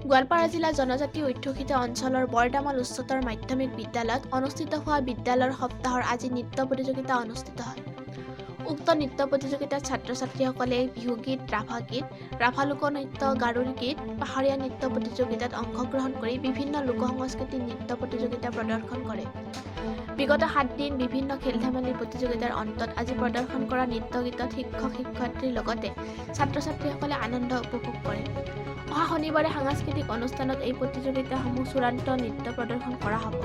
গোৱালপাৰা জিলা জনজাতি অধ্যুষিত অঞ্চলৰ বৰদামাল উচ্চতৰ মাধ্যমিক বিদ্যালয়ত অনুষ্ঠিত হোৱা বিদ্যালয়ৰ সপ্তাহৰ আজি নৃত্য প্ৰতিযোগিতা অনুষ্ঠিত হয়। উক্ত নৃত্য প্ৰতিযোগিতাত ছাত্ৰ-ছাত্ৰীসকলে বিহুগীত, ৰাভা গীত, ৰাভা লোকনৃত্য, গাৰুৰ গীত, পাহাৰীয়া নৃত্য প্ৰতিযোগিতাত অংশগ্ৰহণ কৰি বিভিন্ন লোকসংস্কৃতিক নৃত্য প্ৰতিযোগিতা প্ৰদৰ্শন কৰে। বিগত 7 দিন বিভিন্ন খেল-ধেমালিৰ প্ৰতিযোগিতাৰ অন্তত আজি প্ৰদৰ্শন কৰা নৃত্য গীতত শিক্ষক-শিক্ষয়িত্ৰীৰ লগতে ছাত্ৰ-ছাত্ৰীসকলে আনন্দ উপভোগ কৰে। অহা শনিবাৰে সাংস্কৃতিক অনুষ্ঠানত এই প্ৰতিযোগিতাসমূহ চূড়ান্ত নৃত্য প্ৰদৰ্শন কৰা হ'ব।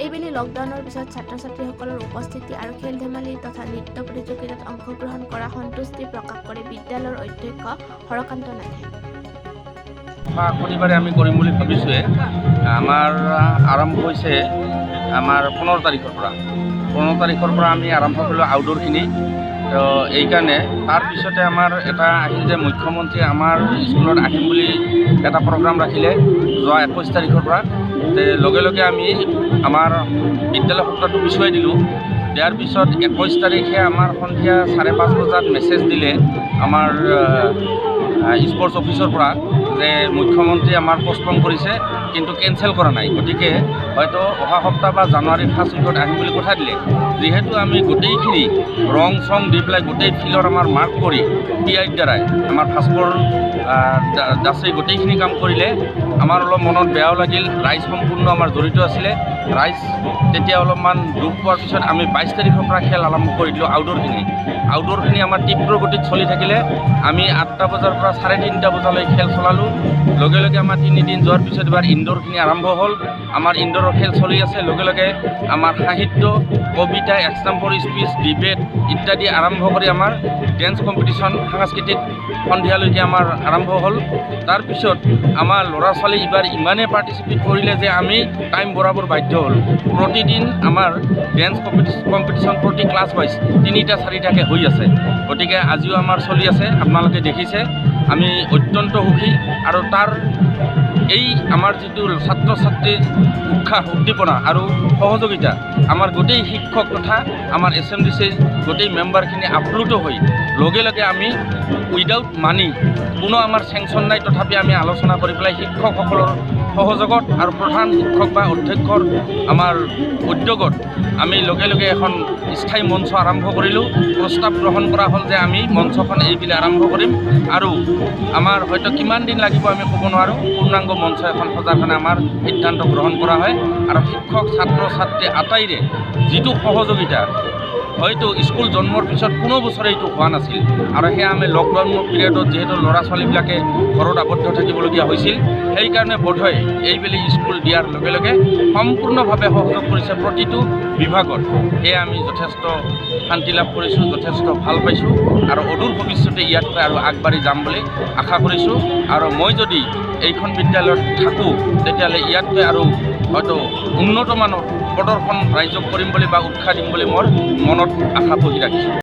এইবেলি লকডাউনৰ পিছত ছাত্ৰ-ছাত্ৰীসকলৰ উপস্থিতি আৰু খেল-ধেমালি তথা নৃত্য প্ৰতিযোগিতাত অংশগ্ৰহণ কৰা সন্তুষ্টি প্ৰকাশ কৰে বিদ্যালয়ৰ অধ্যক্ষ হৰকান্ত নাথে। শনিবাৰে আমি কৰিম বুলি ভাবিছোঁৱে। আমাৰ আৰম্ভ হৈছে আমাৰ 15 তাৰিখৰ পৰা। 15 তাৰিখৰ পৰা আমি আৰম্ভ কৰিলোঁ আউটডোৰখিনি। তো এইকাৰণে তাৰপিছতে আমাৰ এটা আহিল যে মুখ্যমন্ত্ৰী আমাৰ স্কুলত আহিম বুলি এটা প্ৰগ্ৰাম ৰাখিলে যোৱা 21 তাৰিখৰ পৰা। লগে লগে আমি আমাৰ বিদ্যালয় সপ্তাহটো পিছুৱাই দিলোঁ। দিয়াৰ পিছত 21 তাৰিখে আমাৰ সন্ধিয়া 5:30 বজাত মেছেজ দিলে আমাৰ স্পৰ্টছ অফিচৰ পৰা যে মুখ্যমন্ত্ৰী আমাৰ পষ্টপন কৰিছে কিন্তু কেঞ্চেল কৰা নাই, গতিকে হয়তো অহা সপ্তাহ বা জানুৱাৰীৰ ফাৰ্ষ্ট উইকত আহিম বুলি কথা দিলে। যিহেতু আমি গোটেইখিনি ৰং চং দি পেলাই গোটেই ফিল্ডৰ আমাৰ মাৰ্ক কৰি PIৰ দ্বাৰাই আমাৰ ভাস্কৰ দাসে গোটেইখিনি কাম কৰিলে, আমাৰ অলপ মনত বেয়াও লাগিল। ৰাইজ সম্পূৰ্ণ আমাৰ জড়িত আছিলে। ৰাইজ তেতিয়া অলপমান দুখ পোৱাৰ পিছত আমি 22 তাৰিখৰ পৰা খেল আৰম্ভ কৰি দিলোঁ আউটডোৰখিনি আমাৰ তীব্ৰ গতিত চলি থাকিলে। আমি 8টা বজাৰ পৰা 3:30 বজালৈ খেল চলালোঁ। লগে লগে আমাৰ 3 দিন যোৱাৰ পিছত এবাৰ ইনডোৰখিনি আৰম্ভ হ'ল। আমাৰ ইনডোৰৰ খেল চলি আছে। লগে লগে আমাৰ সাহিত্য, কবিতা, এক্সাম্পল স্পীচ, ডিবেট ইত্যাদি আৰম্ভ কৰি আমাৰ ডেন্স কম্পিটিশ্যন সাংস্কৃতিক সন্ধিয়ালৈকে আমাৰ আৰম্ভ হ'ল। তাৰপিছত আমাৰ ল'ৰা ছোৱালী এইবাৰ ইমানেই পাৰ্টিচিপেট কৰিলে যে আমি টাইম বৰাবৰ বাধ্য হ'লোঁ। প্ৰতিদিন আমাৰ ডেন্স কম্পিটিশ্যন প্ৰতি ক্লাছ ৱাইজ 3টা-4টাকৈ হৈ আছে। গতিকে আজিও আমাৰ চলি আছে, আপোনালোকে দেখিছে। আমি অত্যন্ত সুখী আৰু তাৰ এই আমাৰ যিটো ছাত্ৰ-ছাত্ৰীৰ উৎসাহ, উদ্দীপনা আৰু সহযোগিতা আমাৰ গোটেই শিক্ষক তথা আমাৰ SMDCৰ গোটেই মেম্বাৰখিনি আপ্লুত হৈ লগে লগে আমি উইদাউট মানি, কোনো আমাৰ চেংচন নাই, তথাপি আমি আলোচনা কৰি পেলাই শিক্ষকসকলৰ সহযোগত আৰু প্ৰধান শিক্ষক বা অধ্যক্ষৰ আমাৰ উদ্যোগত আমি লগে লগে এখন স্থায়ী মঞ্চ আৰম্ভ কৰিলোঁ। প্ৰস্তাৱ গ্ৰহণ কৰা হ'ল যে আমি মঞ্চখন এইবেলি আৰম্ভ কৰিম আৰু আমাৰ হয়তো কিমান দিন লাগিব আমি ক'ব নোৱাৰোঁ। পূৰ্ণাংগ মঞ্চ এখন সজাৰ কাৰণে আমাৰ সিদ্ধান্ত গ্ৰহণ কৰা হয় আৰু শিক্ষক, ছাত্ৰ-ছাত্ৰী আটাইৰে যিটো সহযোগিতা হয়তো স্কুল জন্মৰ পিছত কোনো বছৰে এইটো হোৱা নাছিল। আৰু সেয়া আমি লকডাউনৰ পিৰিয়ডত যিহেতু ল'ৰা ছোৱালীবিলাকে ঘৰত আবদ্ধ থাকিবলগীয়া হৈছিল, সেইকাৰণে বোধহয় এইবেলি স্কুল দিয়াৰ লগে লগে সম্পূৰ্ণভাৱে সহযোগ কৰিছে প্ৰতিটো বিভাগত। সেয়ে আমি যথেষ্ট শান্তি লাভ কৰিছোঁ, যথেষ্ট ভাল পাইছোঁ আৰু অদূৰ ভৱিষ্যতে ইয়াতকৈ আৰু আগবাঢ়ি যাম বুলি আশা কৰিছোঁ। আৰু মই যদি এইখন বিদ্যালয়ত থাকোঁ তেতিয়াহ'লে ইয়াতকৈ আৰু হয়তো উন্নতমানৰ প্ৰদৰ্শন ৰাইজক কৰিম বুলি বা উৎসাহ দিম বুলি মোৰ মনত আশা পুহি ৰাখিছোঁ।